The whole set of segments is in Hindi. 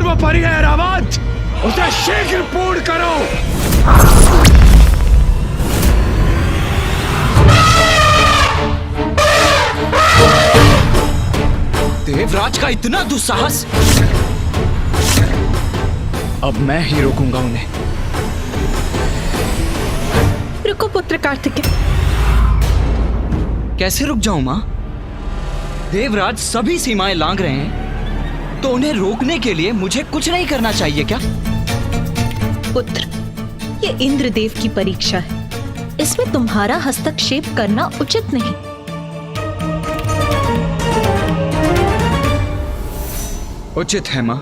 सर्वोपरि है ऐरावत, उसे शीघ्र पूर्ण करो। देवराज का इतना दुस्साहस! अब मैं ही रोकूंगा उन्हें। रुको पुत्र कार्तिकेय। कैसे रुक जाऊं मां? देवराज सभी सीमाएं लांघ रहे हैं, तो उन्हें रोकने के लिए मुझे कुछ नहीं करना चाहिए क्या? पुत्र, ये इंद्रदेव की परीक्षा है, इसमें तुम्हारा हस्तक्षेप करना उचित नहीं। उचित है मां।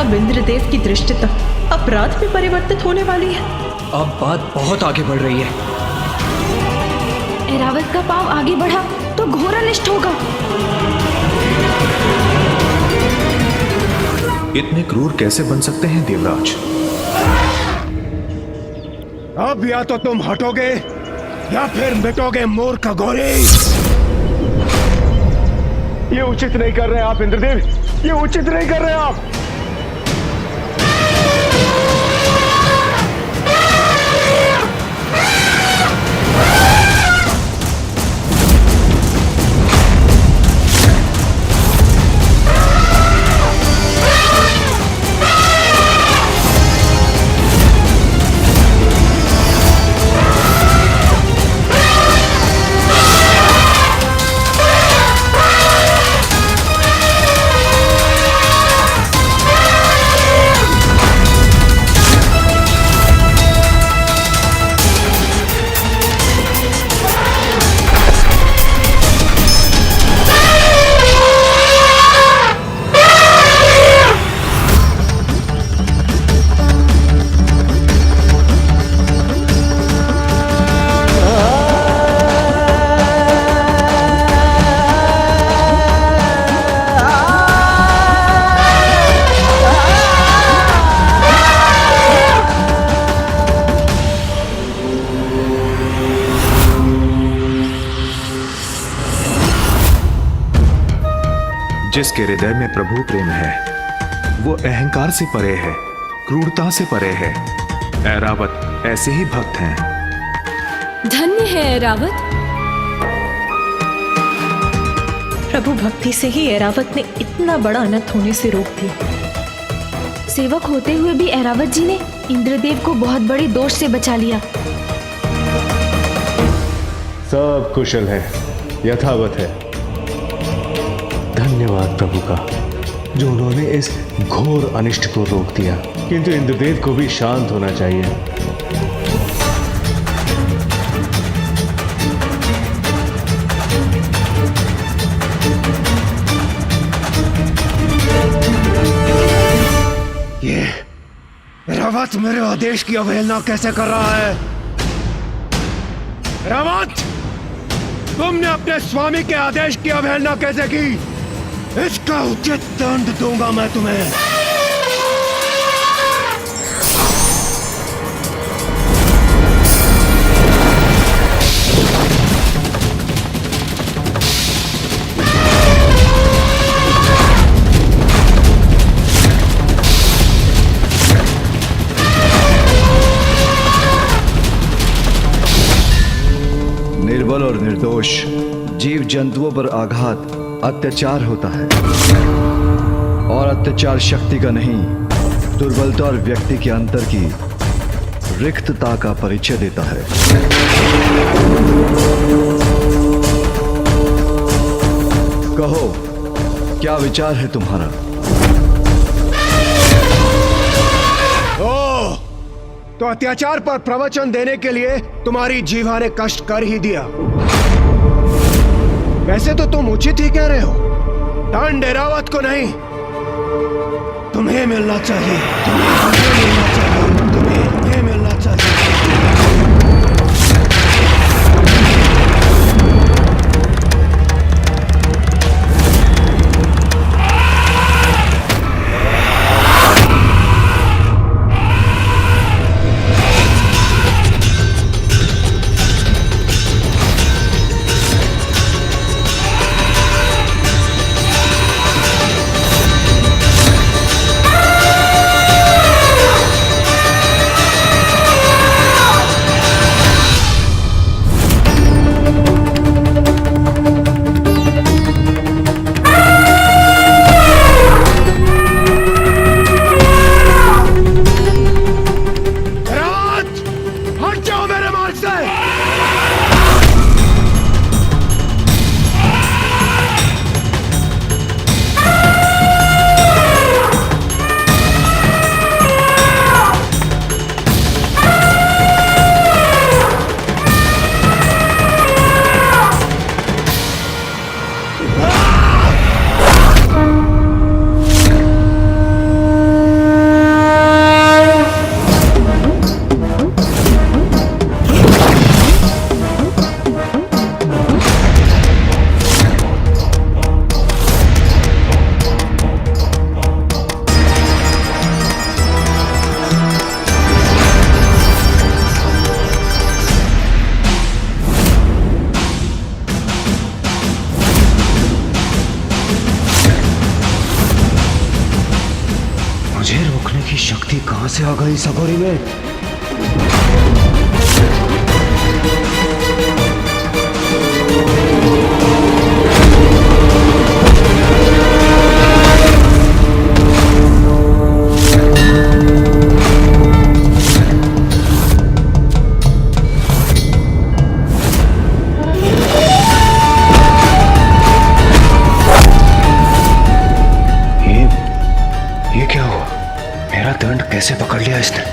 अब इंद्रदेव की दृष्टता अपराध में परिवर्तित होने वाली है। अब बात बहुत आगे बढ़ रही है। ऐरावत का पांव आगे बढ़ा तो घोर अनिष्ट होगा। इतने क्रूर कैसे बन सकते हैं देवराज? अब या तो तुम हटोगे या फिर मिटोगे मूर्ख घोरी। ये उचित नहीं कर रहे आप इंद्रदेव, ये उचित नहीं कर रहे आप। जिसके हृदय में प्रभु प्रेम है वो अहंकार से परे है, क्रूरता से परे है। ऐरावत ऐसे ही भक्त हैं। धन्य है ऐरावत। प्रभु भक्ति से ही ऐरावत ने इतना बड़ा अनर्थ होने से रोक दिया। सेवक होते हुए भी ऐरावत जी ने इंद्रदेव को बहुत बड़े दोष से बचा लिया। सब कुशल है, यथावत है। धन्यवाद प्रभु का, जो उन्होंने इस घोर अनिष्ट को रोक दिया। किंतु इंद्रदेव को भी शांत होना चाहिए। ये रावत मेरे आदेश की अवहेलना कैसे कर रहा है? रावत, तुमने अपने स्वामी के आदेश की अवहेलना कैसे की? इसका उचित दंड दूंगा मैं तुम्हें। निर्बल और निर्दोष जीव जंतुओं पर आघात अत्याचार होता है, और अत्याचार शक्ति का नहीं, दुर्बलता और व्यक्ति के अंतर की रिक्तता का परिचय देता है। कहो, क्या विचार है तुम्हारा? ओह, तो अत्याचार पर प्रवचन देने के लिए तुम्हारी जीवा ने कष्ट कर ही दिया। वैसे तो तुम उचित ही कह रहे हो। दंड ऐरावत को नहीं, तुम्हें मिलना चाहिए। तुम्हें मिलना चाहिए। तुम्हें मिलना चाहिए। मुझे रोकने की शक्ति कहां से आ गई इस अघोरी में? ये क्या हुआ? मेरा दंड कैसे पकड़ लिया इसने?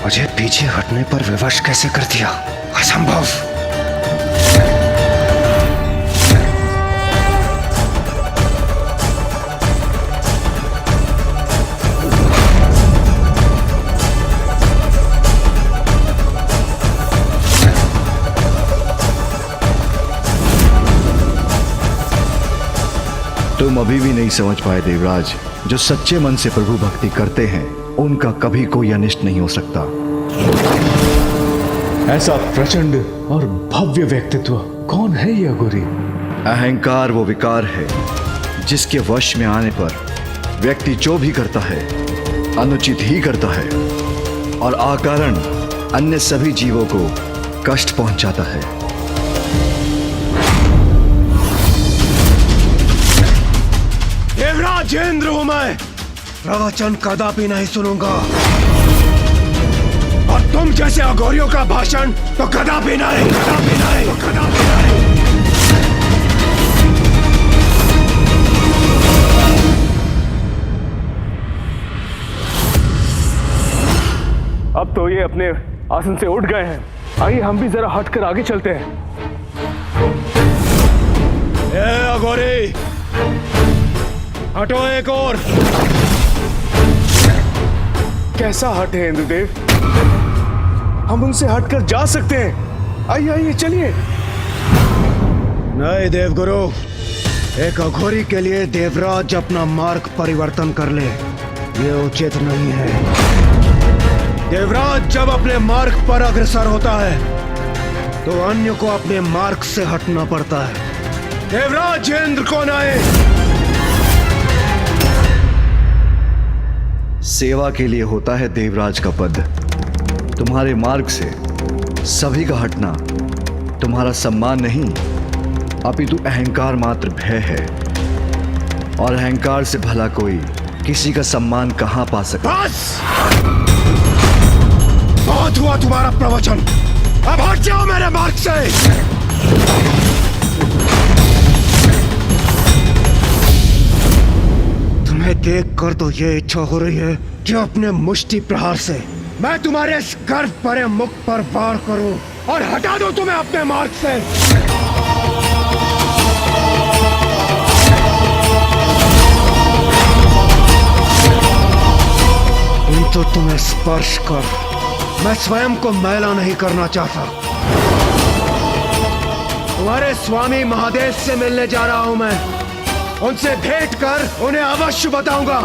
मुझे पीछे हटने पर विवश कैसे कर दिया? असंभव। तुम अभी भी नहीं समझ पाए देवराज, जो सच्चे मन से प्रभु भक्ति करते हैं उनका कभी कोई अनिष्ट नहीं हो सकता। ऐसा प्रचंड और भव्य व्यक्तित्व कौन है ये अघोरी? अहंकार वो विकार है जिसके वश में आने पर व्यक्ति जो भी करता है अनुचित ही करता है और अकारण अन्य सभी जीवों को कष्ट पहुंचाता है। देवराज इंद्र हूं मैं, प्रवचन कदापि नहीं सुनूंगा। और तुम जैसे अघोरियों का भाषण तो कदापि नहीं, कदापि नहीं, कदापि नहीं। अब तो ये अपने आसन से उठ गए हैं। आइए हम भी जरा हटकर आगे चलते हैं। ए अघोरी, हटो एक और। कैसा हटे इंद्रदेव? हम उनसे हटकर जा सकते हैं। आइए आइए चलिए। नहीं देवगुरु, एक अघोरी के लिए देवराज अपना मार्ग परिवर्तन कर ले, ये उचित नहीं है। देवराज जब अपने मार्ग पर अग्रसर होता है तो अन्य को अपने मार्ग से हटना पड़ता है। देवराज इंद्र को नहीं। सेवा के लिए होता है देवराज का पद। तुम्हारे मार्ग से सभी का हटना तुम्हारा सम्मान नहीं, अपितु अहंकार मात्र भय है। और अहंकार से भला कोई किसी का सम्मान कहां पा सकता? बस! बहुत हुआ तुम्हारा प्रवचन, अब हट जाओ मेरे मार्ग से। तुम्हें देखकर तो ये इच्छा हो रही है कि अपने मुष्टि प्रहार से मैं तुम्हारे इस गर्व भरे मुख पर वार करूं और हटा दूं तुम्हें अपने मार्ग से। तो तुम्हें स्पर्श कर मैं स्वयं को मैला नहीं करना चाहता। तुम्हारे स्वामी महादेव से मिलने जा रहा हूं मैं। उनसे भेंट कर उन्हें अवश्य बताऊंगा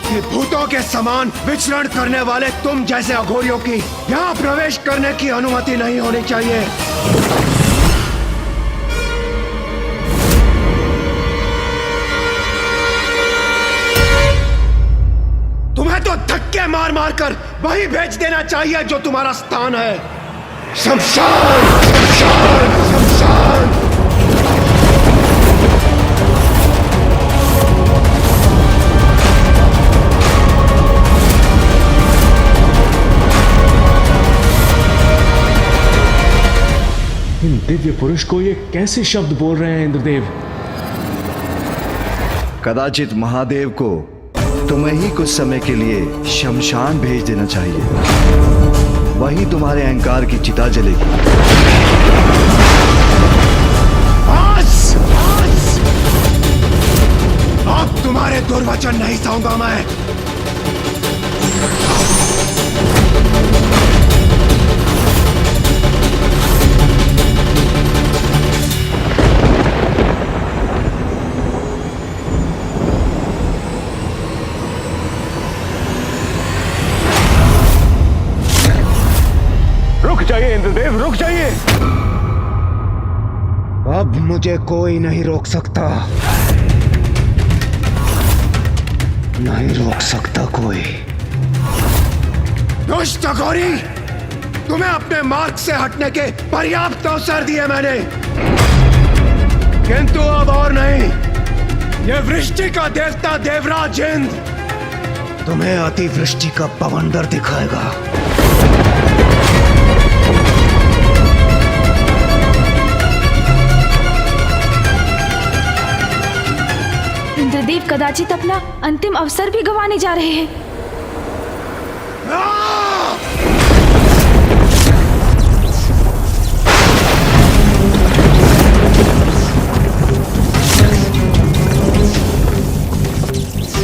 कि भूतों के समान विचरण करने वाले तुम जैसे अघोरियों की यहां प्रवेश करने की अनुमति नहीं होनी चाहिए। तुम्हें तो धक्के मार मार कर वहीं भेज देना चाहिए जो तुम्हारा स्थान है। शमशान, शमशान, शमशान। इन दिव्य पुरुष को ये कैसे शब्द बोल रहे हैं इंद्रदेव? कदाचित महादेव को तुम्हें ही कुछ समय के लिए शमशान भेज देना चाहिए, वही तुम्हारे अहंकार की चिता जलेगी। बस! बस! अब तुम्हारे दुर्वचन नहीं सहूंगा मैं। रुक जाइए इंद्रदेव, रुक जाइए। अब मुझे कोई नहीं रोक सकता। नहीं रोक सकता कोई। दुष्ट अघोरी, तुम्हें अपने मार्ग से हटने के पर्याप्त अवसर दिए मैंने, किंतु अब और नहीं। ये वृष्टि का देवता देवराज इंद्र तुम्हें अतिवृष्टि का बवंडर दिखाएगा। इंद्रदेव कदाचित अपना अंतिम अवसर भी गंवाने जा रहे हैं।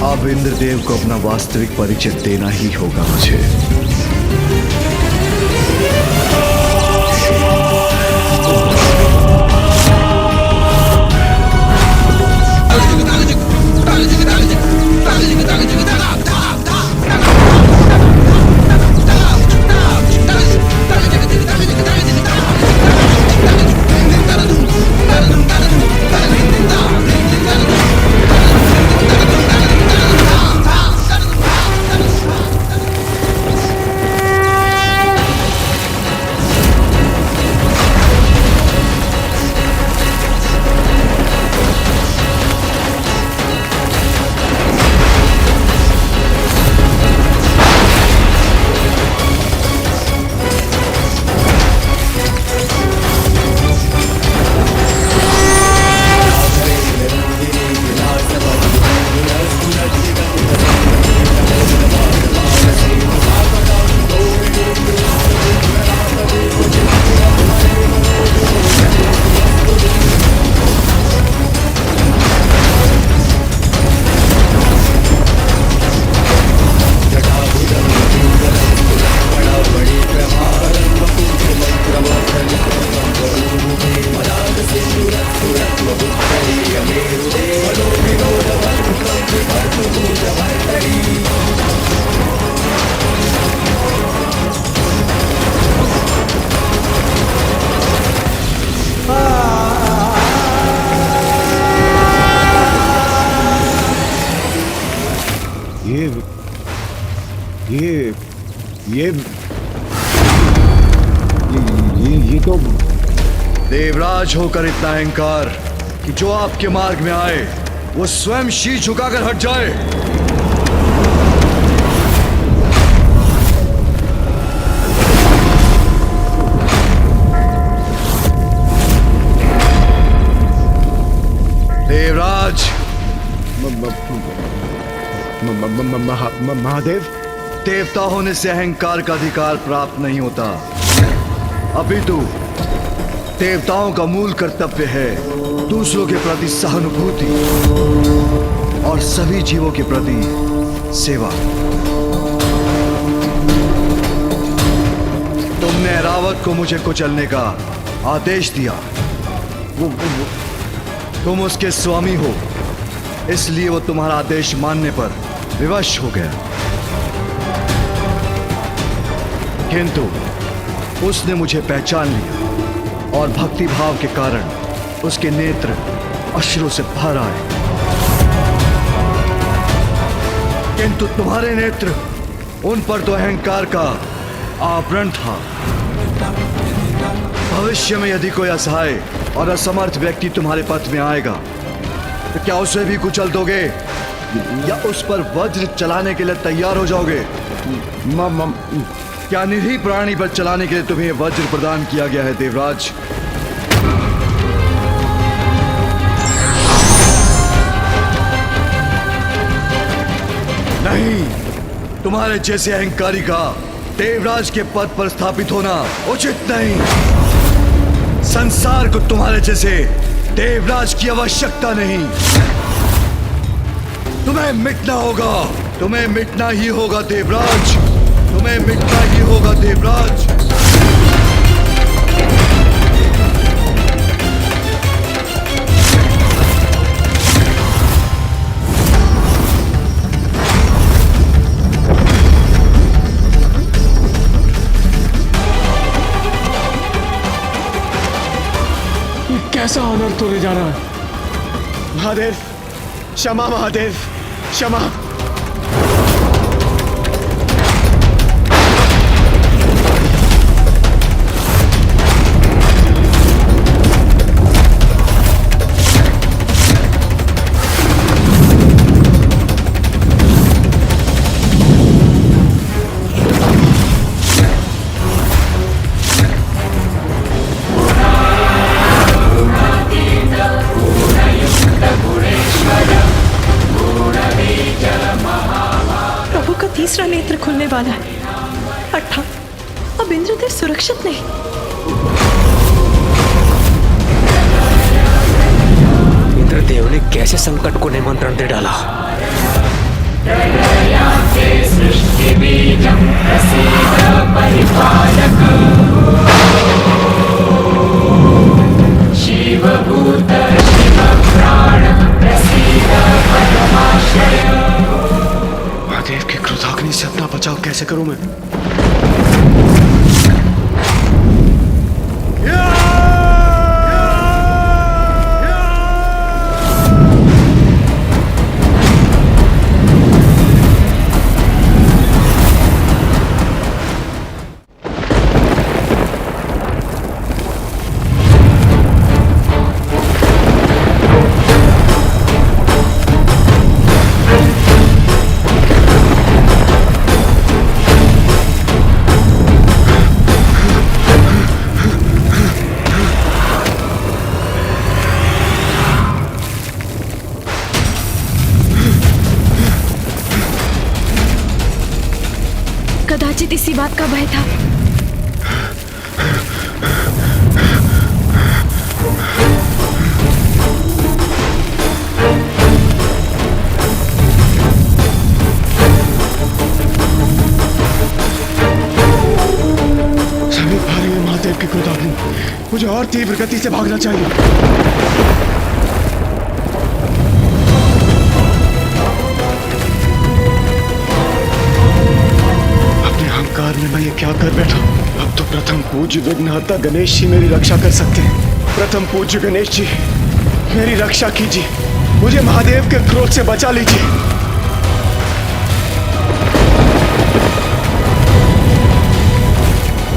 अब इंद्रदेव को अपना वास्तविक परिचय देना ही होगा मुझे। ये तो देवराज होकर इतना अहंकार कि जो आपके मार्ग में आए वो स्वयं शीश झुकाकर हट जाए। देवराज, महादेव, देवता होने से अहंकार का अधिकार प्राप्त नहीं होता। अभी तो देवताओं का मूल कर्तव्य है दूसरों के प्रति सहानुभूति और सभी जीवों के प्रति सेवा। तुमने ऐरावत को मुझे कुचलने का आदेश दिया। तुम उसके स्वामी हो, इसलिए वो तुम्हारा आदेश मानने पर विवश हो गया, किंतु उसने मुझे पहचान लिया और भक्ति भाव के कारण उसके नेत्र अश्रु से भर आए। किंतु तुम्हारे नेत्र, उन पर तो अहंकार का आवरण था। भविष्य में यदि कोई असहाय और असमर्थ व्यक्ति तुम्हारे पथ में आएगा तो क्या उसे भी कुचल दोगे या उस पर वज्र चलाने के लिए तैयार हो जाओगे? क्या निरीह प्राणी पर चलाने के लिए तुम्हें वज्र प्रदान किया गया है देवराज? नहीं, तुम्हारे जैसे अहंकारी का देवराज के पद पर स्थापित होना उचित नहीं। संसार को तुम्हारे जैसे देवराज की आवश्यकता नहीं। तुम्हें मिटना होगा, तुम्हें मिटना ही होगा देवराज, तुम्हें मिटना ही होगा देवराज। कैसा अनर्थ हो जा रहा है? महादेव, क्षमा महादेव, क्षमा। का तीसरा नेत्र खुलने वाला है। अर्थात अब इंद्रदेव सुरक्षित नहीं। इंद्रदेव ने कैसे संकट को निमंत्रण दे डाला? महादेव की क्रोधाग्नि से अपना बचाव कैसे करूं मैं? कदाचित इसी बात का भय था। समीप आ रही है महादेव की क्रोधाग्नि। मुझे और तीव्र गति से भागना चाहिए। अहंकार में मैं ये क्या कर बैठा? अब तो प्रथम पूज्य विघ्नहर्ता गणेश जी मेरी रक्षा कर सकते हैं। प्रथम पूज्य गणेश जी मेरी रक्षा कीजिए, मुझे महादेव के क्रोध से बचा लीजिए।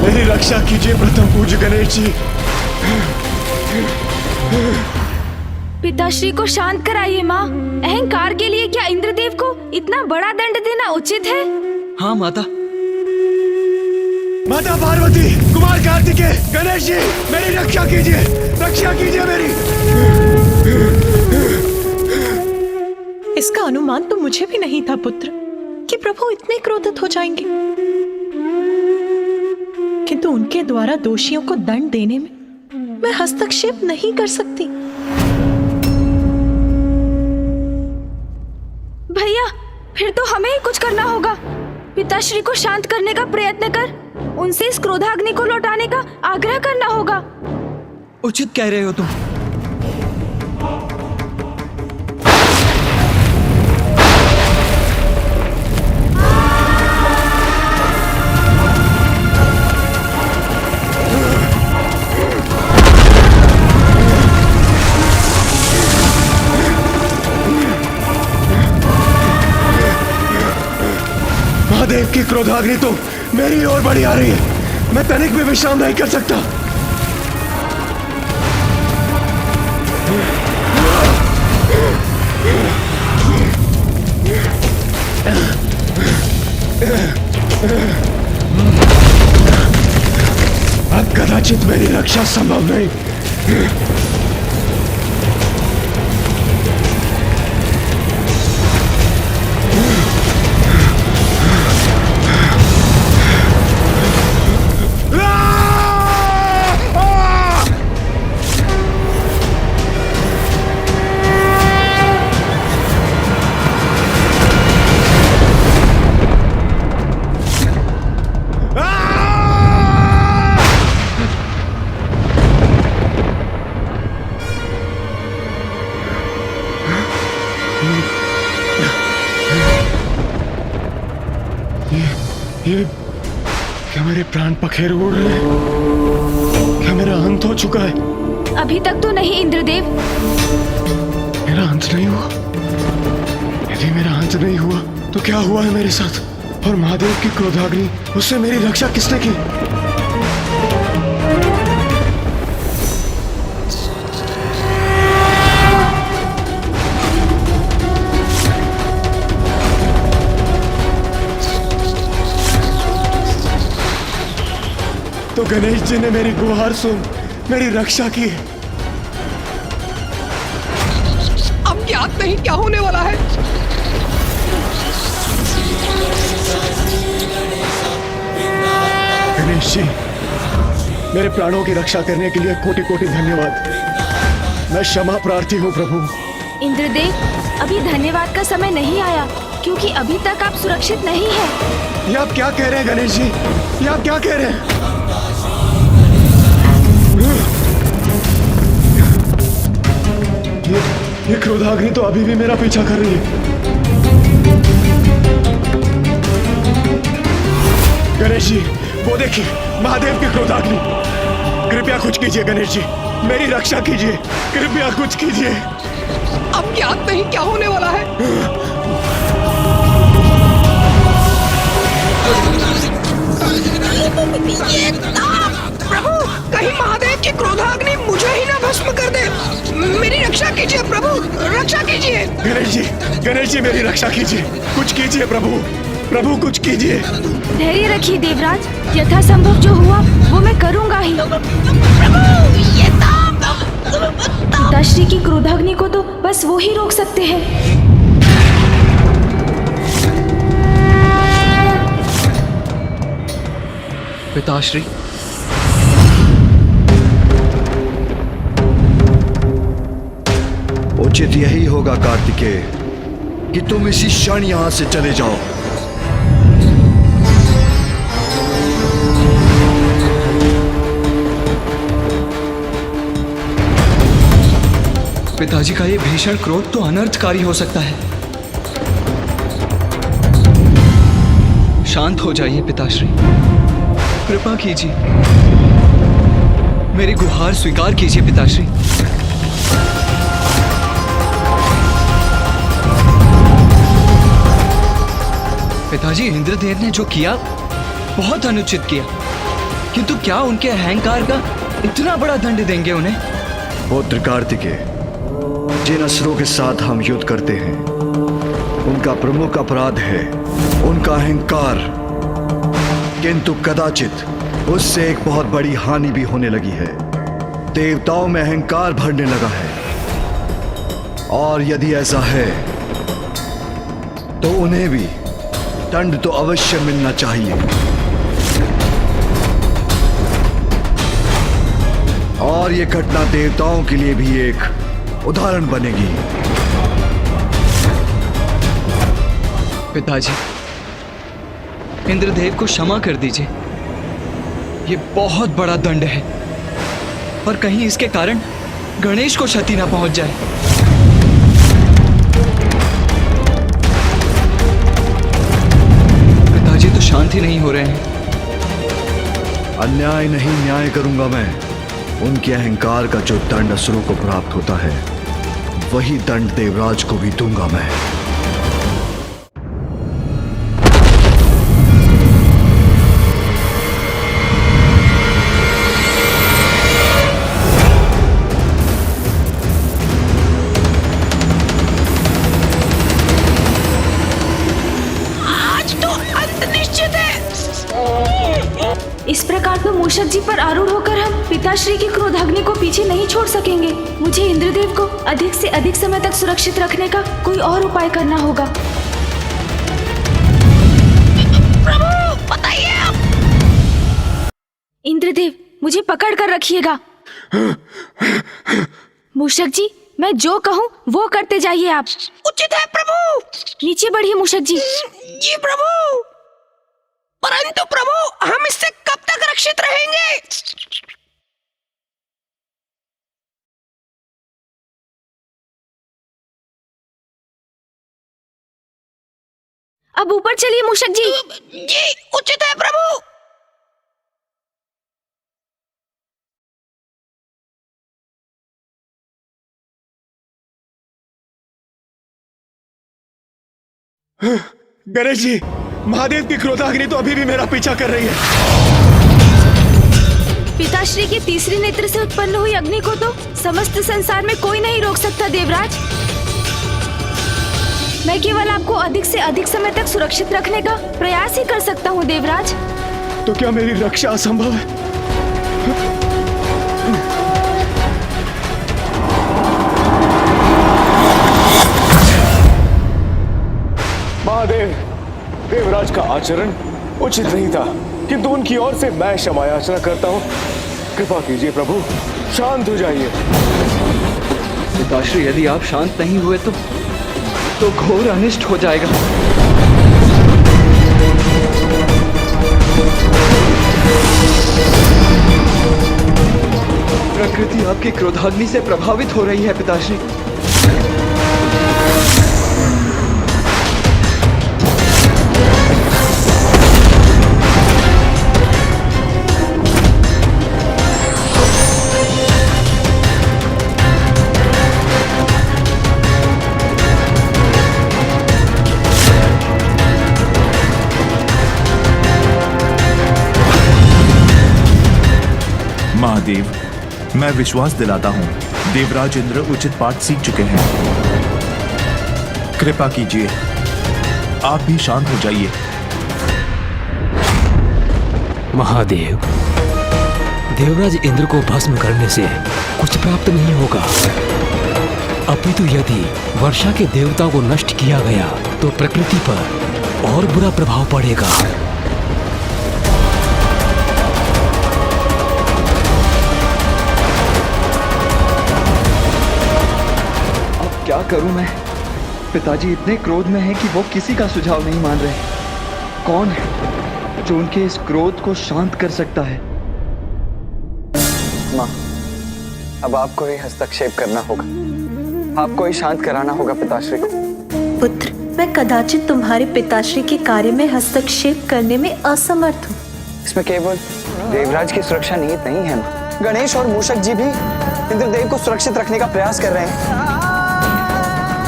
मेरी रक्षा कीजिए प्रथम पूज्य गणेश जी। पिताश्री को शांत कराइए माँ। अहंकार के लिए क्या इंद्रदेव को इतना बड़ा दंड देना उचित है? हाँ माता। माता पार्वती, कुमार कार्तिकेय, गणेश जी मेरी रक्षा कीजिए, रक्षा कीजिए मेरी। इसका अनुमान तो मुझे भी नहीं था पुत्र कि प्रभु इतने क्रोधित हो जाएंगे, किंतु उनके द्वारा दोषियों को दंड देने में मैं हस्तक्षेप नहीं कर सकती। भैया, फिर तो हमें ही कुछ करना होगा। पिताश्री को शांत करने का प्रयत्न कर, उनसे इस क्रोधाग्नि को लौटाने का आग्रह करना होगा। उचित कह रहे हो तुम। महादेव की क्रोधाग्नि तो मेरी ओर बढ़ी आ रही है। मैं तनिक भी विश्राम नहीं कर सकता। अब कदाचित मेरी रक्षा संभव नहीं। ये क्या मेरे प्राण पखेरु उड़ रहे हैं? क्या मेरा अंत हो चुका है? अभी तक तो नहीं इंद्रदेव। मेरा अंत नहीं हुआ? यदि मेरा अंत नहीं हुआ तो क्या हुआ है मेरे साथ? और महादेव की क्रोधाग्नि, उससे मेरी रक्षा किसने की? तो गणेश जी ने मेरी गुहार सुन मेरी रक्षा की है। अब ज्ञात नहीं क्या होने वाला है। गणेश जी, मेरे प्राणों की रक्षा करने के लिए कोटि कोटि धन्यवाद। मैं क्षमा प्रार्थी हूँ प्रभु। इंद्रदेव, अभी धन्यवाद का समय नहीं आया, क्योंकि अभी तक आप सुरक्षित नहीं हैं। ये आप क्या कह रहे हैं गणेश जी? ये आप क्या कह रहे हैं? ये क्रोधाग्नि तो अभी भी मेरा पीछा कर रही है। गणेश जी, वो देखिए, महादेव की क्रोधाग्नि। कृपया कुछ कीजिए गणेश जी, मेरी रक्षा कीजिए, कृपया कुछ कीजिए। अब ज्ञात नहीं क्या होने वाला है। प्रभु, कहीं महादेव की क्रोधाग्नि मुझे ही ना भस्म कर दे। मेरी रक्षा कीजिए प्रभु, रक्षा कीजिए। गणेश जी मेरी रक्षा कीजिए, कुछ कीजिए प्रभु, प्रभु कुछ कीजिए। धैर्य रखिए देवराज, यथासंभव जो हुआ वो मैं करूंगा ही। पिताश्री की क्रोधाग्नि को तो बस वो ही रोक सकते हैं। पिताश्री, उचित यही होगा कार्तिकेय कि तुम इसी क्षण यहां से चले जाओ। पिताजी का ये भीषण क्रोध तो अनर्थकारी हो सकता है। शांत हो जाइए पिताश्री, कृपा कीजिए, मेरी गुहार स्वीकार कीजिए पिताश्री। पिताजी, इंद्रदेव ने जो किया बहुत अनुचित किया, किंतु क्या उनके अहंकार का इतना बड़ा दंड देंगे उन्हें? पुत्र कार्तिकेय, जिन असुरों के साथ हम युद्ध करते हैं उनका प्रमुख अपराध है उनका अहंकार, किंतु कदाचित उससे एक बहुत बड़ी हानि भी होने लगी है। देवताओं में अहंकार भरने लगा है, और यदि ऐसा है तो उन्हें भी दंड तो अवश्य मिलना चाहिए। और ये घटना देवताओं के लिए भी एक उदाहरण बनेगी। पिताजी, इंद्रदेव को क्षमा कर दीजिए, ये बहुत बड़ा दंड है, पर कहीं इसके कारण गणेश को क्षति ना पहुंच जाए। पिताजी तो शांत ही नहीं हो रहे हैं। अन्याय नहीं न्याय करूंगा मैं। उनके अहंकार का जो दंड असुरों को प्राप्त होता है वही दंड देवराज को भी दूंगा मैं। आज तो अंत निश्चित है। इस प्रकार तो मूषक जी पर आरूढ़ होकर हम पिताश्री की क्रोधाग्नि को पीछे नहीं छोड़ सकेंगे। मुझे इंद्रदेव को अधिक से अधिक समय तक सुरक्षित रखने का कोई और उपाय करना होगा। प्रभु बताइए आप। इंद्रदेव, मुझे पकड़ कर रखिएगा। मूषक जी, मैं जो कहूँ वो करते जाइए आप। उचित है प्रभु। नीचे बढ़िए मूषक जी। जी प्रभु। परंतु प्रभु, हम इससे कब तक रक्षित रहेंगे? अब ऊपर चलिए मूषक जी। जी उचित है प्रभु। गणेश जी, महादेव की क्रोधाग्नि तो अभी भी मेरा पीछा कर रही है। पिताश्री के तीसरे नेत्र से उत्पन्न हुई अग्नि को तो समस्त संसार में कोई नहीं रोक सकता देवराज। मैं केवल आपको अधिक से अधिक समय तक सुरक्षित रखने का प्रयास ही कर सकता हूँ देवराज। तो क्या मेरी रक्षा असंभव है? महादेव, देवराज का आचरण उचित नहीं था। किंतु उनकी ओर से मैं क्षमा याचना करता हूँ। कृपा कीजिए प्रभु, शांत हो जाइए। पिताश्री, यदि आप शांत नहीं हुए तो घोर अनिष्ट हो जाएगा। प्रकृति आपकी क्रोधाग्नि से प्रभावित हो रही है पिताश्री। महादेव, मैं विश्वास दिलाता हूँ देवराज इंद्र उचित पाठ सीख चुके हैं। कृपा कीजिए, आप भी शांत हो जाइए। महादेव, देवराज इंद्र को भस्म करने से कुछ प्राप्त नहीं होगा, अपितु यदि वर्षा के देवता को नष्ट किया गया तो प्रकृति पर और बुरा प्रभाव पड़ेगा। क्या करूं मैं? पिताजी इतने क्रोध में हैं कि वो किसी का सुझाव नहीं मान रहे। कौन है जो उनके इस क्रोध को शांत कर सकता है? माँ, अब आपको ही हस्तक्षेप करना होगा, आपको ही शांत कराना होगा पिताश्री को। पुत्र, मैं कदाचित तुम्हारे पिताश्री के कार्य में हस्तक्षेप करने में असमर्थ हूँ। इसमें केवल देवराज की सुरक्षा निहित नहीं है माँ। गणेश और मूषक जी भी इंद्रदेव को सुरक्षित रखने का प्रयास कर रहे हैं,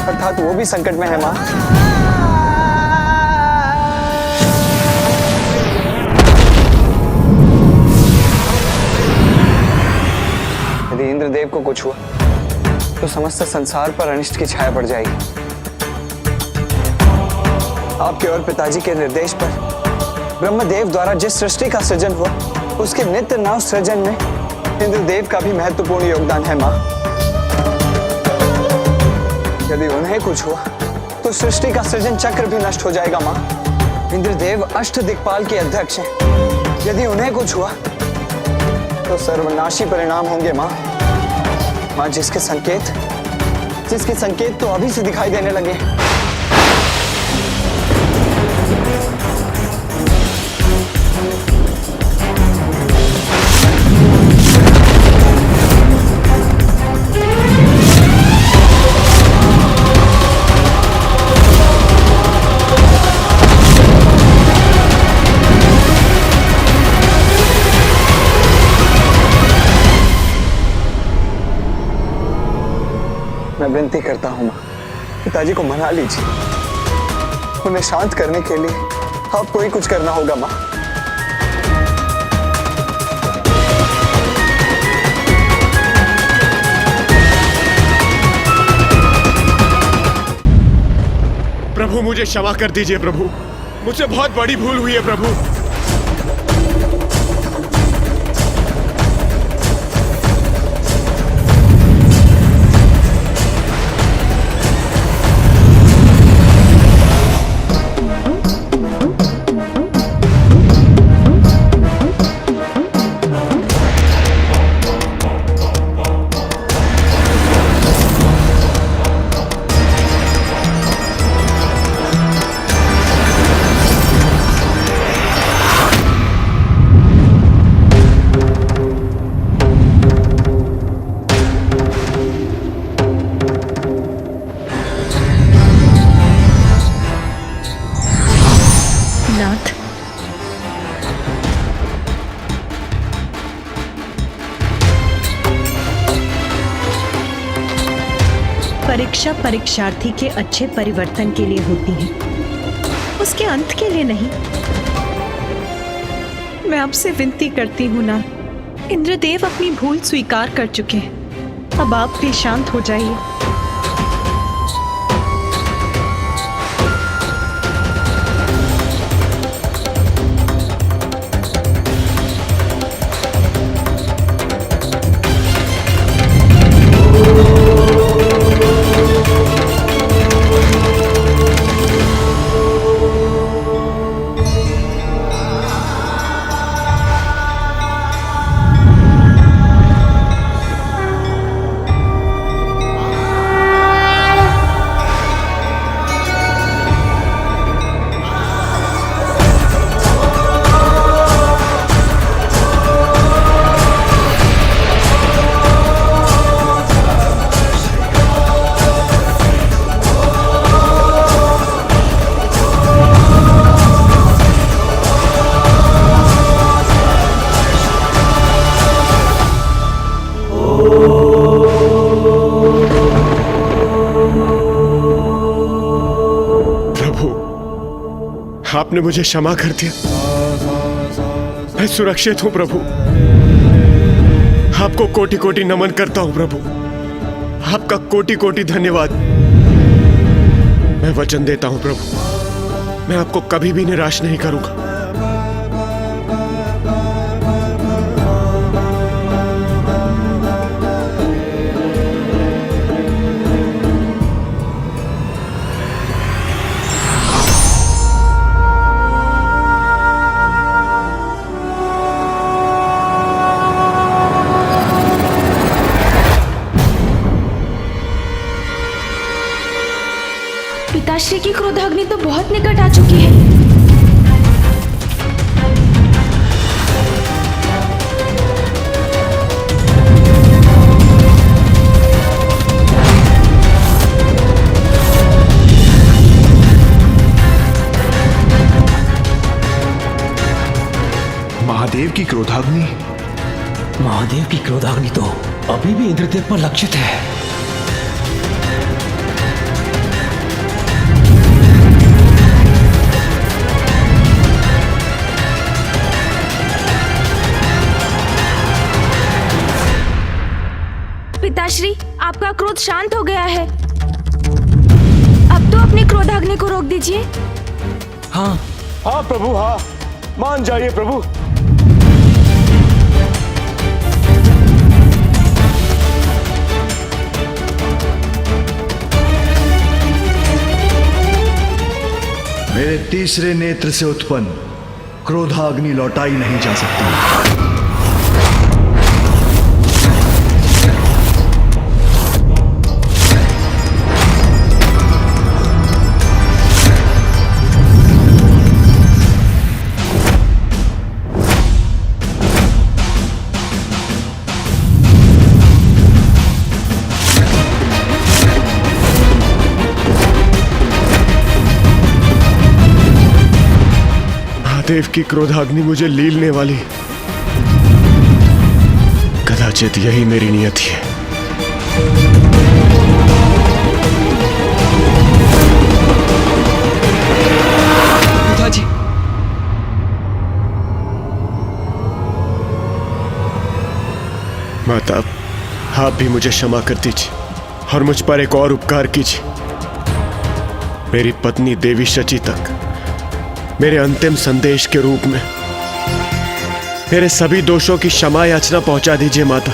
अर्थात वो भी संकट में है माँ। यदि इंद्रदेव को कुछ हुआ तो समस्त संसार पर अनिष्ट की छाया पड़ जाएगी। आपके और पिताजी के निर्देश पर ब्रह्मदेव द्वारा जिस सृष्टि का सृजन हुआ, उसके नित्य नव सृजन में इंद्रदेव का भी महत्वपूर्ण योगदान है माँ। यदि उन्हें कुछ हुआ तो सृष्टि का सृजन चक्र भी नष्ट हो जाएगा माँ। इंद्रदेव अष्ट दिक्पाल के अध्यक्ष हैं, यदि उन्हें कुछ हुआ तो सर्वनाशी परिणाम होंगे माँ। माँ, जिसके संकेत तो अभी से दिखाई देने लगे। मैं विनती करता हूँ माँ, पिताजी को मना लीजिए। उन्हें शांत करने के लिए आपको ही कुछ करना होगा माँ। प्रभु, मुझे क्षमा कर दीजिए प्रभु, मुझसे बहुत बड़ी भूल हुई है प्रभु। परीक्षा परीक्षार्थी के अच्छे परिवर्तन के लिए होती है, उसके अंत के लिए नहीं। मैं आपसे विनती करती हूँ नाथ, इंद्रदेव अपनी भूल स्वीकार कर चुके हैं, अब आप भी शांत हो जाइए। आपने मुझे क्षमा कर दिया। मैं सुरक्षित हूं प्रभु। आपको कोटि कोटि नमन करता हूं प्रभु। आपका कोटि कोटि धन्यवाद। मैं वचन देता हूं प्रभु, मैं आपको कभी भी निराश नहीं करूंगा। पिताश्री की क्रोधाग्नि तो बहुत निकट आ चुकी है। महादेव की क्रोधाग्नि? महादेव की क्रोधाग्नि तो अभी भी इंद्रदेव पर लक्षित है। पिताश्री, आपका क्रोध शांत हो गया है। अब तो अपनी क्रोधाग्नि को रोक दीजिए। हाँ हाँ प्रभु, हाँ, मान जाइए प्रभु। मेरे तीसरे नेत्र से उत्पन्न क्रोधाग्नि लौटाई नहीं जा सकती। महादेव की क्रोधाग्नि मुझे लीलने वाली, कदाचित यही मेरी नियति है। पिताजी, माता, आप भी मुझे क्षमा कर दीजिए और मुझ पर एक और उपकार कीजिए। मेरी पत्नी देवी शची तक मेरे अंतिम संदेश के रूप में मेरे सभी दोषों की क्षमा याचना पहुंचा दीजिए माता।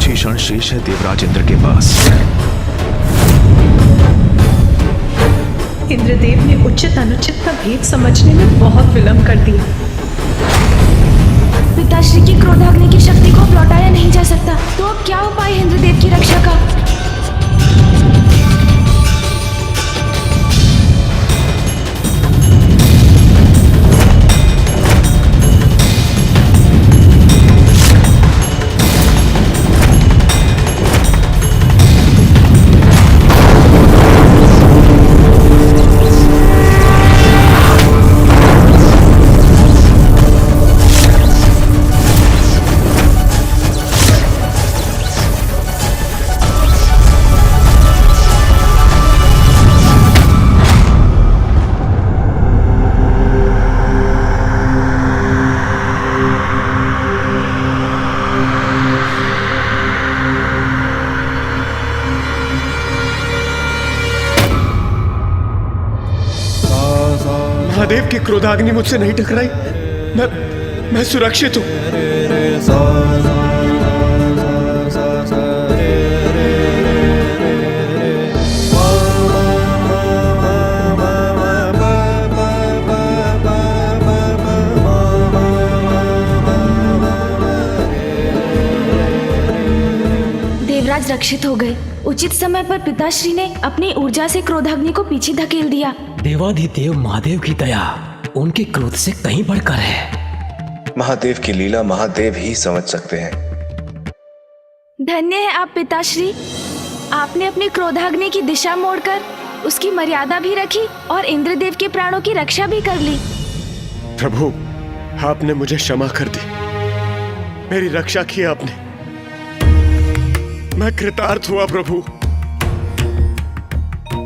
क्षण शेष है देवराज इंद्र के पास। इंद्रदेव ने उचित अनुचित का भेद समझने में बहुत विलंब कर दिया। पिताश्री की क्रोधाग्नि की शक्ति को अब लौटाया नहीं जा सकता, तो अब क्या उपाय है इंद्रदेव की रक्षा का? महादेव की क्रोधाग्नि मुझसे नहीं टकराई। मैं सुरक्षित हूं। देवराज रक्षित हो गए। उचित समय पर पिताश्री ने अपनी ऊर्जा से क्रोधाग्नि को पीछे धकेल दिया। देवाधिदेव महादेव की दया उनके क्रोध से कहीं बढ़कर है। महादेव की लीला महादेव ही समझ सकते हैं। धन्य है आप पिताश्री, आपने अपनी क्रोधाग्नि की दिशा मोड़कर उसकी मर्यादा भी रखी और इंद्रदेव के प्राणों की रक्षा भी कर ली। प्रभु, आपने मुझे क्षमा कर दी, मेरी रक्षा की आपने। मैं कृतार्थ हुआ प्रभु।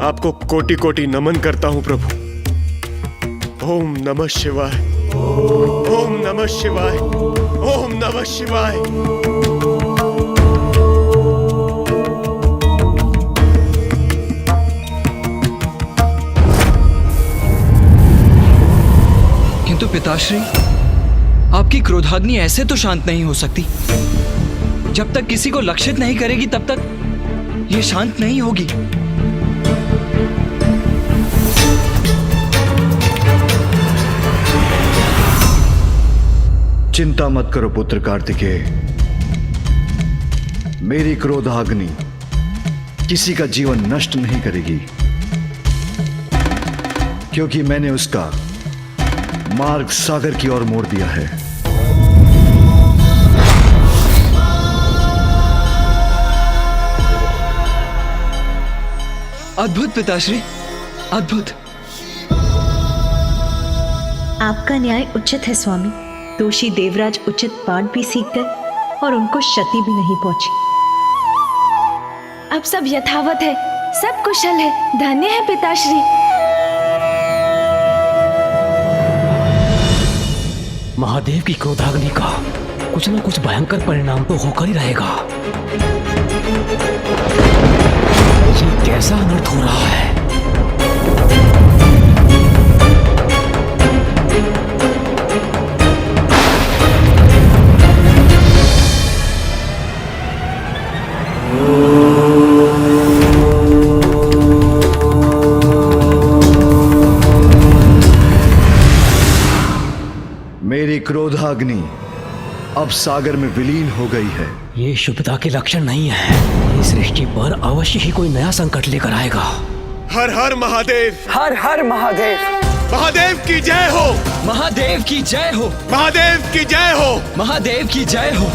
आपको कोटि कोटि नमन करता हूं प्रभु। ओम नमः शिवाय, ओम नमः शिवाय, ओम नमः शिवाय। किंतु पिताश्री, आपकी क्रोधाग्नि ऐसे तो शांत नहीं हो सकती। जब तक किसी को लक्षित नहीं करेगी तब तक ये शांत नहीं होगी। चिंता मत करो पुत्र कार्तिकेय, मेरी क्रोधाग्नि किसी का जीवन नष्ट नहीं करेगी, क्योंकि मैंने उसका मार्ग सागर की ओर मोड़ दिया है। अद्भुत पिताश्री, अद्भुत। आपका न्याय उचित है स्वामी। दोषी देवराज उचित पाठ भी सीख गए और उनको क्षति भी नहीं पहुंची। अब सब यथावत है, सब कुशल है। धन्य है पिताश्री। महादेव की क्रोधाग्नि का कुछ न कुछ भयंकर परिणाम तो होकर ही रहेगा। ये कैसा अनर्थ हो रहा है? मेरी क्रोधाग्नि अब सागर में विलीन हो गई है। ये शुभता के लक्षण नहीं है। इस सृष्टि पर अवश्य ही कोई नया संकट लेकर आएगा। हर हर महादेव, हर हर महादेव, महादेव की जय हो, महादेव की जय हो, महादेव की जय हो, महादेव की जय हो।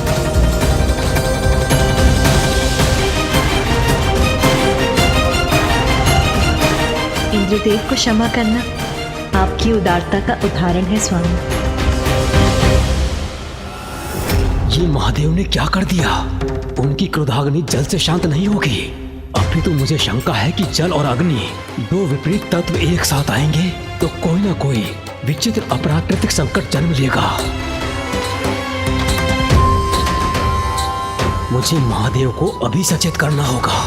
इंद्रदेव को क्षमा करना आपकी उदारता का उदाहरण है स्वामी। ये महादेव ने क्या कर दिया? उनकी क्रोधाग्नि जल से शांत नहीं होगी। अभी तो मुझे शंका है कि जल और अग्नि दो विपरीत तत्व एक साथ आएंगे तो कोई ना कोई विचित्र अप्राकृतिक संकट जन्म लेगा। मुझे महादेव को अभी सचेत करना होगा।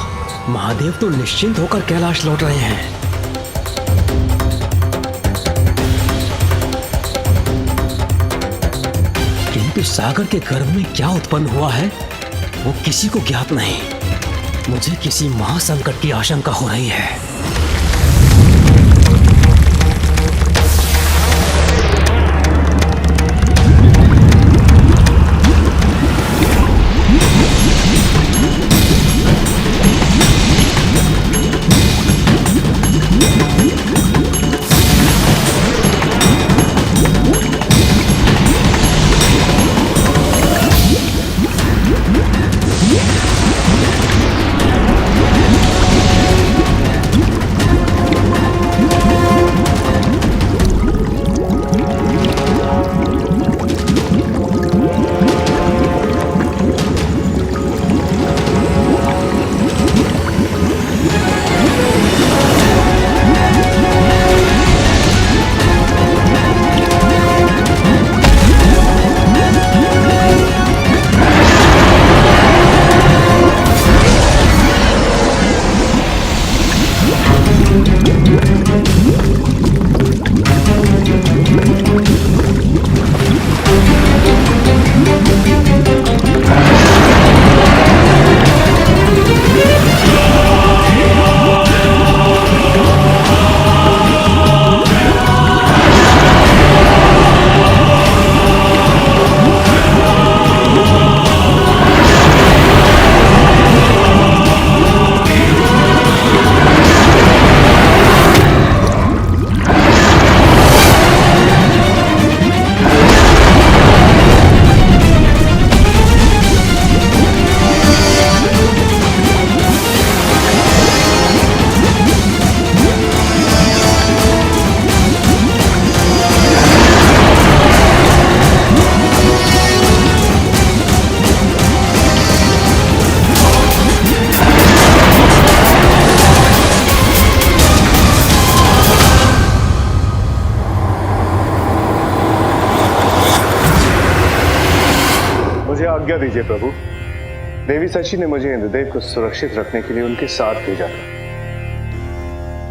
महादेव तो निश्चिंत होकर कैलाश लौट रहे हैं। किंतु सागर के गर्भ में क्या उत्पन्न हुआ है वो किसी को ज्ञात नहीं। मुझे किसी महासंकट की आशंका हो रही है। आज्ञा दीजिए प्रभु। देवी सची ने मुझे इंद्रदेव को सुरक्षित रखने के लिए उनके साथ भेजा था,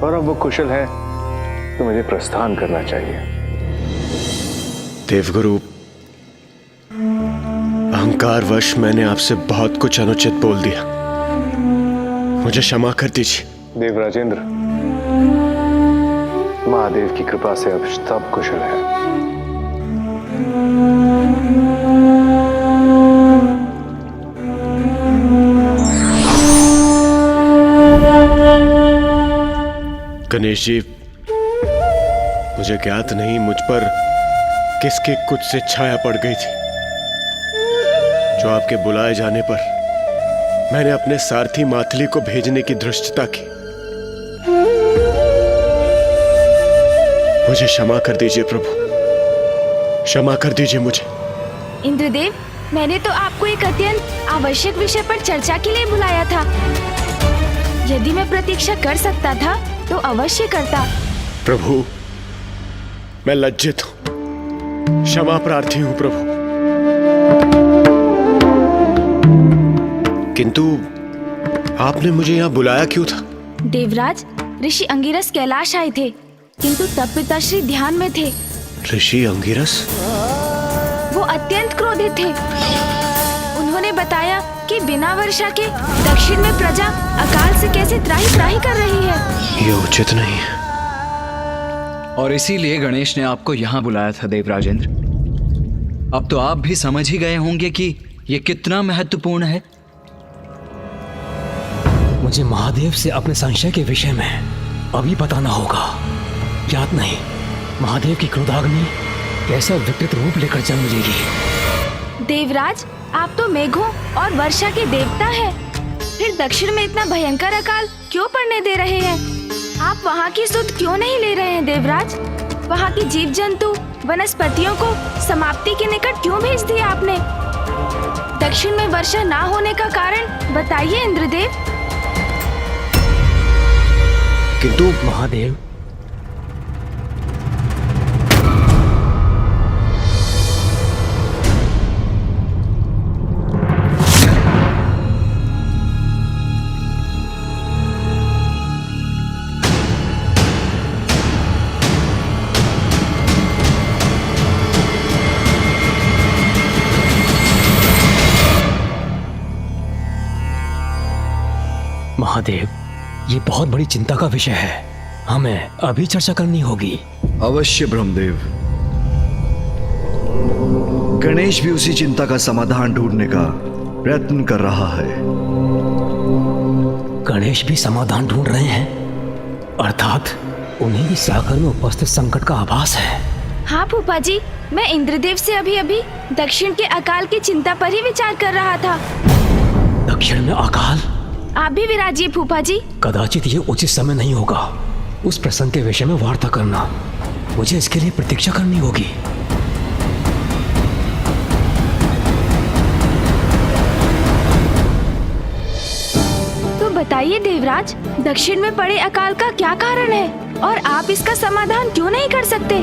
और अब वो कुशल है तो मुझे प्रस्थान करना चाहिए। देवगुरु, अहंकारवश मैंने आपसे बहुत कुछ अनुचित बोल दिया, मुझे क्षमा कर दीजिए। देवराजेंद्र, महादेव की कृपा से अब सब कुशल है। गणेश जी, मुझे ज्ञात नहीं मुझ पर किसके कुछ से छाया पड़ गई थी, जो आपके बुलाए जाने पर मैंने अपने सारथी माथली को भेजने की धृष्टता की। मुझे क्षमा कर दीजिए प्रभु, क्षमा कर दीजिए मुझे। इंद्रदेव, मैंने तो आपको एक अत्यंत आवश्यक विषय पर चर्चा के लिए बुलाया था। यदि मैं प्रतीक्षा कर सकता था तो अवश्य करता। प्रभु, मैं लज्जित हूं, क्षमा प्रार्थी हूं प्रभु। किंतु आपने मुझे यहाँ बुलाया क्यों था? देवराज, ऋषि अंगिरस कैलाश आए थे, किंतु तब पिताश्री ध्यान में थे। ऋषि अंगिरस? वो अत्यंत क्रोधित थे। उन्होंने बताया कि बिना वर्षा के दक्षिण में प्रजा अकाल से कैसे त्राही त्राही कर रही है। ये उचित नहीं है। और इसीलिए गणेश ने आपको यहाँ बुलाया था देवराजेंद्र। अब तो आप भी समझ ही गए होंगे कि ये कितना महत्वपूर्ण है। मुझे महादेव से अपने संशय के विषय में अभी बताना होगा। याद नहीं, महादेव की क्रोधाग्नि कैसा विकृत रूप लेकर जन्म लेगी। देवराज, आप तो मेघों और वर्षा के देवता हैं। फिर दक्षिण में इतना भयंकर अकाल क्यों पड़ने दे रहे हैं? आप वहाँ की सुध क्यों नहीं ले रहे हैं देवराज? वहाँ के जीव जंतु वनस्पतियों को समाप्ति के निकट क्यों भेज दिया आपने? दक्षिण में वर्षा ना होने का कारण बताइए इंद्रदेव। किंतु महादेव, महादेव, ये बहुत बड़ी चिंता का विषय है, हमें अभी चर्चा करनी होगी। अवश्य ब्रह्मदेव। गणेश भी उसी चिंता का समाधान ढूंढने का प्रयत्न कर रहा है। गणेश भी समाधान ढूंढ रहे हैं, अर्थात उन्हें भी सागर में उपस्थित संकट का आभास है। हाँ फूफा जी, मैं इंद्रदेव से अभी दक्षिण के अकाल की चिंता पर ही विचार कर रहा था। दक्षिण में अकाल? आप भी विराजिए फूफा जी। कदाचित ये उचित समय नहीं होगा उस प्रसंग के विषय में वार्ता करना। मुझे इसके लिए प्रतीक्षा करनी होगी। तो बताइए देवराज, दक्षिण में पड़े अकाल का क्या कारण है और आप इसका समाधान क्यों नहीं कर सकते?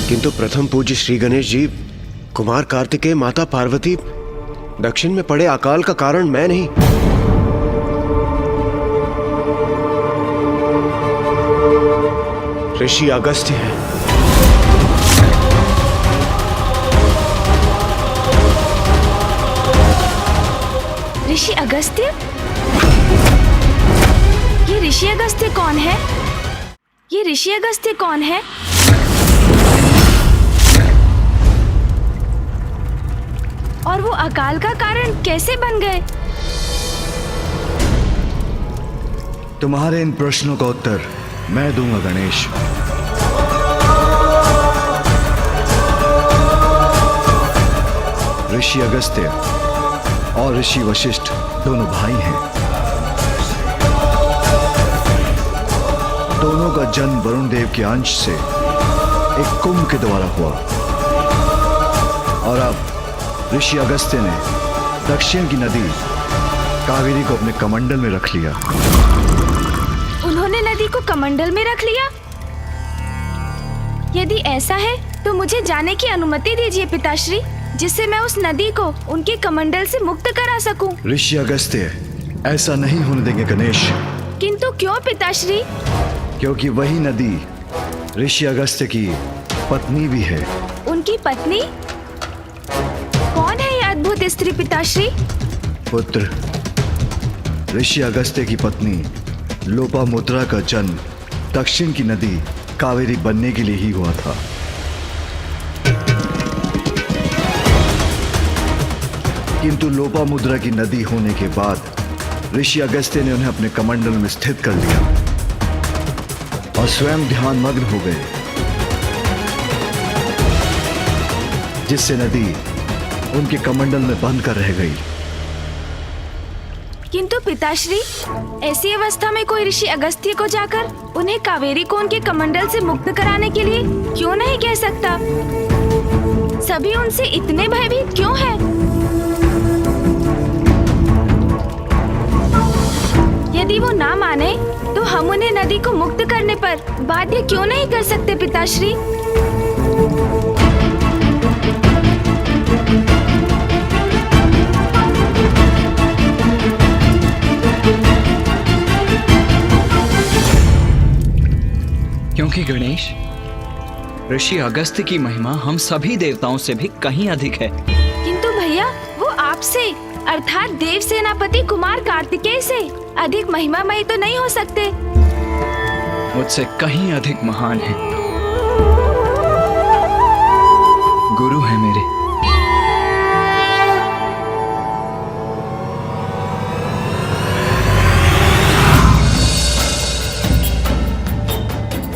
किंतु प्रथम पूज्य श्री गणेश जी, कुमार कार्तिकेय, माता पार्वती, दक्षिण में पड़े अकाल का कारण मैं नहीं। ऋषि अगस्त्य है। ऋषि अगस्त्य? ये ऋषि अगस्त्य कौन है? ये ऋषि अगस्त्य कौन है? और वो अकाल का कारण कैसे बन गए? तुम्हारे इन प्रश्नों का उत्तर मैं दूंगा गणेश। ऋषि अगस्त्य और ऋषि वशिष्ठ दोनों भाई हैं। दोनों का जन्म वरुण देव के अंश से एक कुंभ के द्वारा हुआ, और अब ऋषि अगस्त्य ने दक्षिण की नदी कावेरी को अपने कमंडल में रख लिया। उन्होंने नदी को कमंडल में रख लिया? यदि ऐसा है तो मुझे जाने की अनुमति दीजिए पिताश्री, जिससे मैं उस नदी को उनके कमंडल से मुक्त करा सकूं। ऋषि अगस्त्य, ऐसा नहीं होने देंगे गणेश। किंतु क्यों पिताश्री? क्योंकि वही नदी ऋषि अगस्त्य की पत्नी भी है। उनकी पत्नी? कौन है ये अद्भुत स्त्री पिताश्री? पुत्र, ऋषि अगस्त्य की पत्नी लोपामुद्रा का जन्म दक्षिण की नदी कावेरी बनने के लिए ही हुआ था। किंतु लोपामुद्रा की नदी होने के बाद ऋषि अगस्त्य ने उन्हें अपने कमंडल में स्थित कर लिया और स्वयं ध्यान मग्न हो गए, जिससे नदी उनके कमंडल में बंद कर रह गई। किंतु पिताश्री, ऐसी अवस्था में कोई ऋषि अगस्त्य को जाकर उन्हें कावेरी को उनके कमंडल से मुक्त कराने के लिए क्यों नहीं कह सकता? सभी उनसे इतने भयभीत क्यों हैं? यदि वो ना माने तो हम उन्हें नदी को मुक्त करने पर बाध्य क्यों नहीं कर सकते पिताश्री? क्योंकि गणेश, ऋषि अगस्त्य की महिमा हम सभी देवताओं से भी कहीं अधिक है। किंतु भैया, वो आपसे अर्थात देव सेनापति कुमार कार्तिकेय से अधिक महिमामयी तो नहीं हो सकते। मुझसे कहीं अधिक महान है, गुरु है मेरे।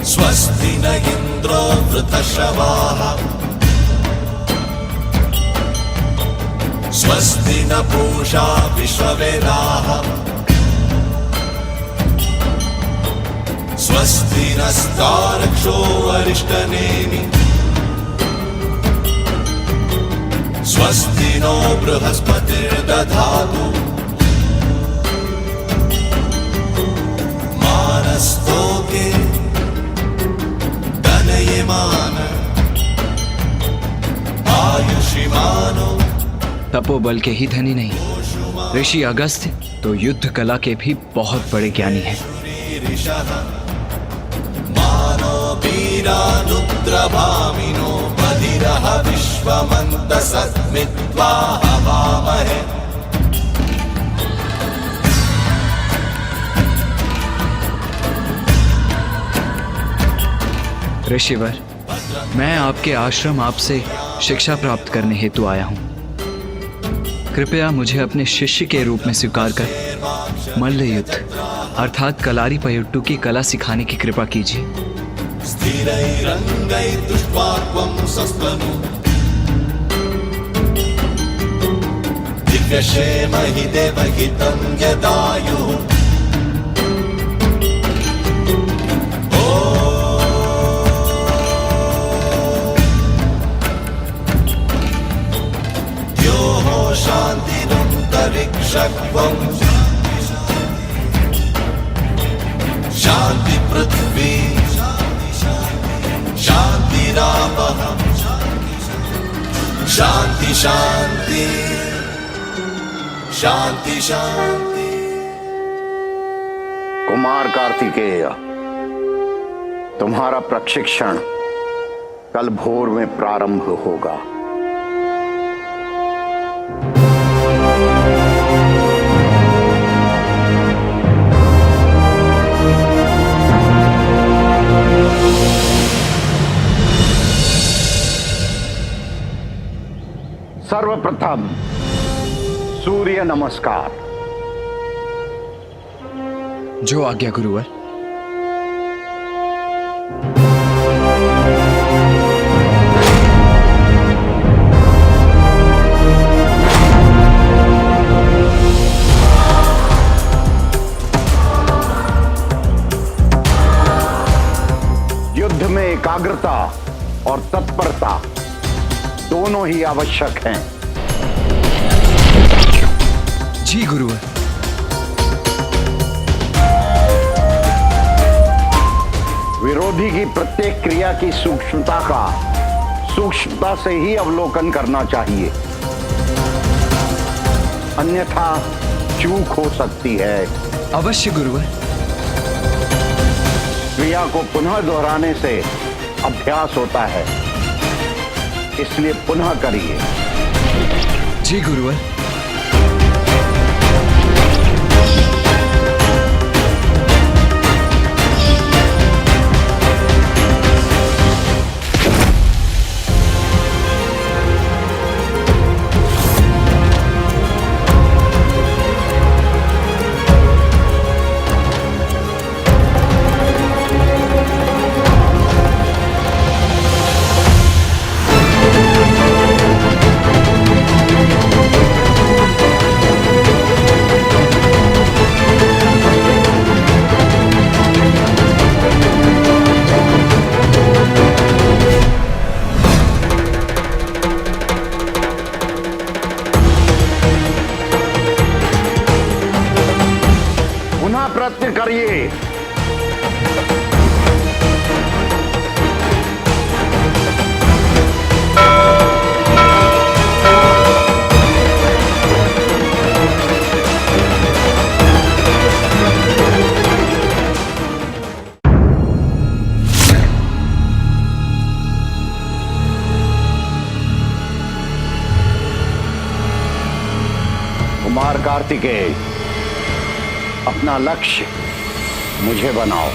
स्वस्ति न इंद्रो वृतश्रवाः स्वस्ति न पूषा विश्ववेदाः स्वस्ति नस्तारक्षो अरिष्टनेमि स्वस्ति नो बृहस्पतिर्दधातु मानस्तोके धनयमान आयुष्मानो। तपोबल के ही धनी नहीं, ऋषि अगस्त्य तो युद्ध कला के भी बहुत बड़े ज्ञानी हैं। मानो वीरानुद्रभामिनो बधिरः विश्वमन्तसस्मित्वा हवामहे। ऋषिवर, मैं आपके आश्रम आपसे शिक्षा प्राप्त करने हेतु आया हूँ। कृपया मुझे अपने शिष्य के रूप में स्वीकार कर मल्ल युद्ध अर्थात कलारी पयट्टू की कला सिखाने की कृपा कीजिए। दिव्यक्षेमहि देवहितं यदायुः शांतिरन्तरिक्षत्वं शांति पृथ्वी शांतिरापः शांति शांति शांति शांति। कुमार कार्तिकेय, तुम्हारा प्रशिक्षण कल भोर में प्रारंभ होगा। सर्वप्रथम सूर्य नमस्कार। जो आज्ञा गुरुवर। युद्ध में एकाग्रता और तत्परता दोनों ही आवश्यक हैं। जी गुरुवर। विरोधी की प्रत्येक क्रिया की सूक्ष्मता का सूक्ष्मता से ही अवलोकन करना चाहिए, अन्यथा चूक हो सकती है। अवश्य गुरुवर। क्रिया को पुनः दोहराने से अभ्यास होता है, इसलिए पुनः करिए। जी गुरुवर। प्रयत्न करिए। कुमार कार्तिकेय, अपना लक्ष्य मुझे बनाओ।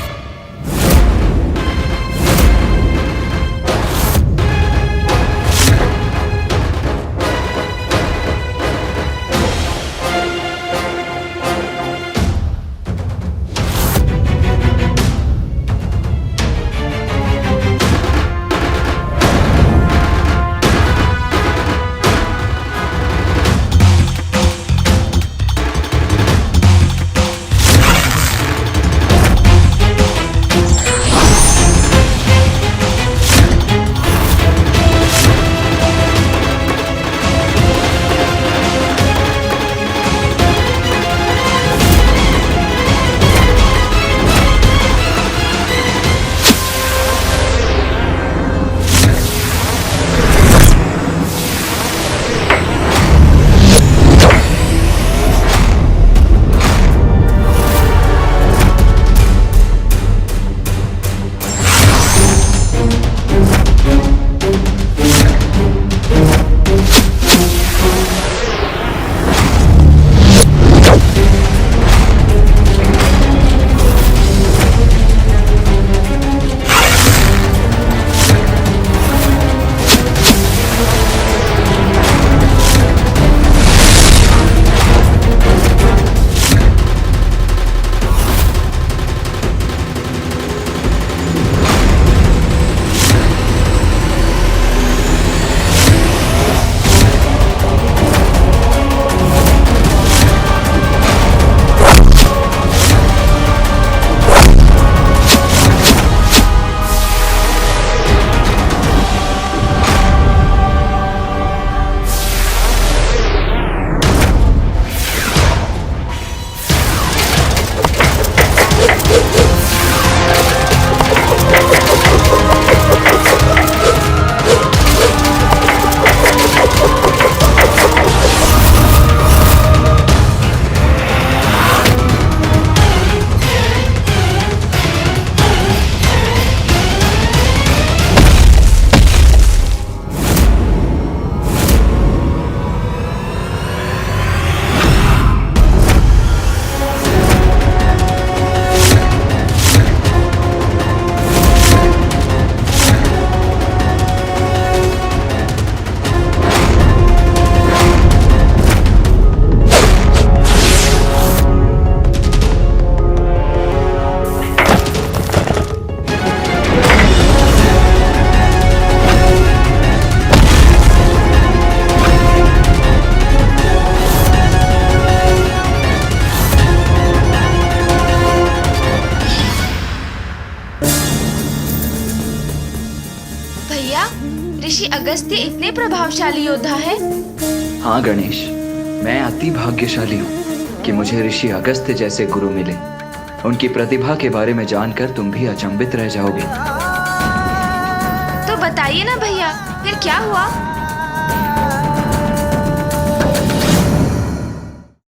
ऋषि अगस्त्य इतने प्रभावशाली योद्धा है? हाँ गणेश, मैं अति भाग्यशाली हूँ कि मुझे ऋषि अगस्त्य जैसे गुरु मिले। उनकी प्रतिभा के बारे में जानकर तुम भी अचंभित रह जाओगे। तो बताइए ना भैया, फिर क्या हुआ?